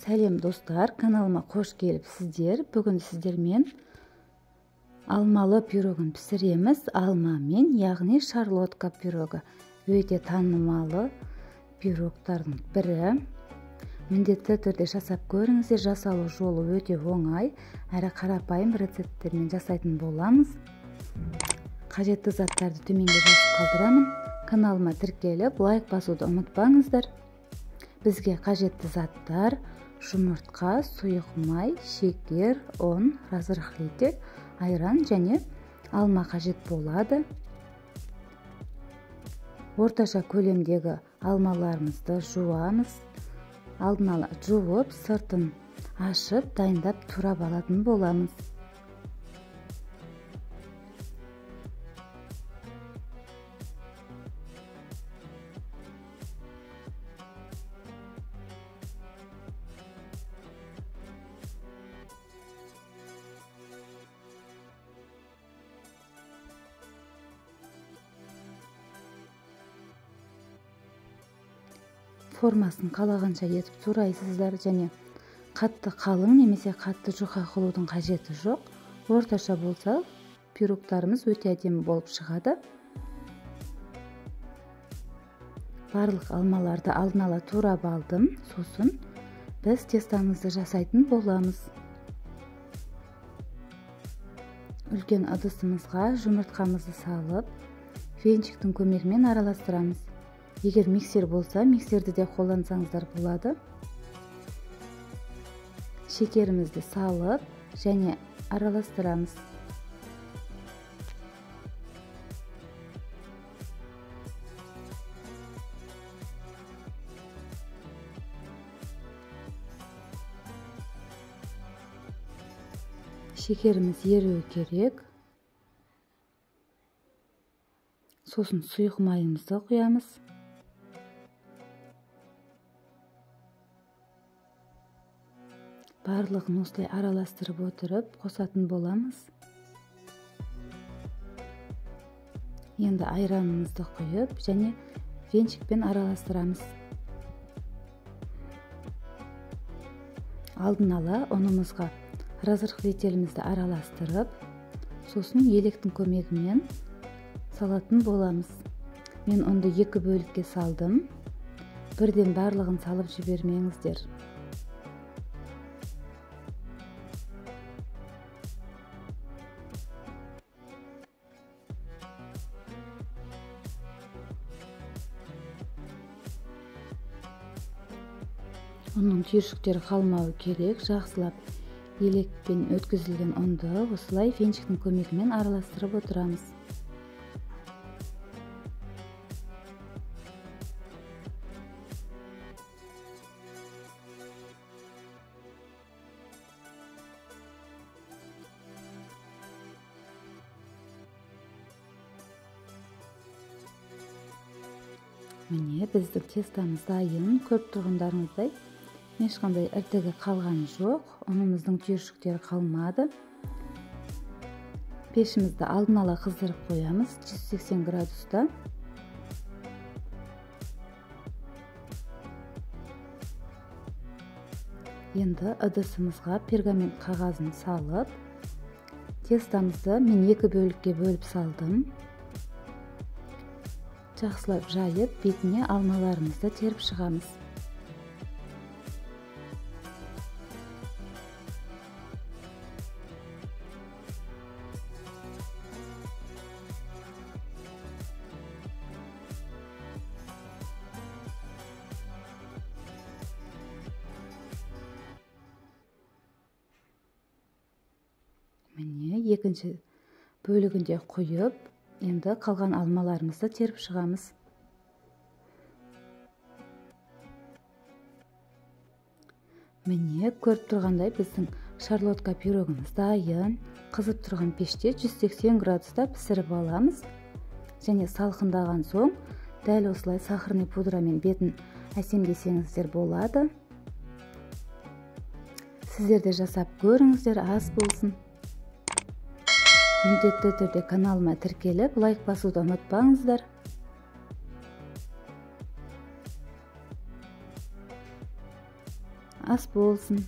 Сәлем достар, каналыма қош келіпсіздер. Бүгін сіздермен алмалы пирогын пісіреміз. Алмамен, яғни шарлотка пирогы. Өте танымалы пирогтардың бірі. Міндетті түрде жасап көріңіздер. Жасалу жолы өте оңай, әрі қарапайым рецепттермен жасайтын боламыз. Қажетті заттарды төменге жазып қалдырамын. Каналыма тіркеліп, лайк басуды ұмытпаңыздар. Бізге қажетті заттар: жұмыртқа, сұйық май, шекер, ұн, разрыхлитель, айран және алма қажет болады. Орташа көлемдегі алмаларымызды жуамыз. Алдын ала жуып, сыртын ашып, дайындап турап алатын боламыз. Формасын қалағанша етіп турайсыздар, және қатты қалың немесе қатты жұқа қылудың қажеті жоқ. Орташа болса, пирогтарымыз өте әдемі болып шығады. Барлық алмаларды алдын ала турап алдым. Сосын біз тестамызды жасайтын боламыз. Үлкен ыдысымызға жұмыртқамызды салып, венчиктің көмегімен араластырамыз. Егер миксер болса, миксерді де қолдансаңыздар болады. Шекерімізді салып және араластырамыз. Шекеріміз еруі керек. Сосын сұйық майымызды құямыз. Барлығын осылай араластырып отырып қосатын боламыз. Енді айранымызды құйып және венчикпен араластырамыз. Алдын ала ұнымызға разрыхлителімізді араластырып, сосын електің көмегімен салатын боламыз. Мен ұнды 2 бөлікке салдым. Бірден барлығын салып жібермеңіздер. Оның түйіршіктері қалмауы керек. Жақсылап елекпен өткізілген ұнды осылай венчиктің көмегімен араластырып отырамыз. Міне, біздің тестамыз дайын. Көріп тұрғандарыңыздай ешқандай іртігі қалған жоқ. Ұнымыздың түйіршіктері қалмады. Пешімізді алдын ала қыздырып қоямыз 180 градуста. Енді ыдысымызға пергамент қағазын салып, тестамызды мен 2 бөлікке бөліп салдым. Жақсылап жайып, бетіне алмаларымызды теріп шығамыз. Міне, екінші бөлігінде құйып, енді қалған алмаларымызды теріп шығамыз. Міне, көріп тұрғандай біздің шарлотка пирогымыз дайын. Қызып тұрған пеште 180 градуста пісіріп аламыз. Және салқындаған соң, дәл осылай сахарный пудрамен бетін әсемдесеңіздер болады. Сіздер де жасап көріңіздер, ас болсын. Міндетті түрде каналыма тіркеліп, лайк басуды ұмытпаңыздар. ас болсын.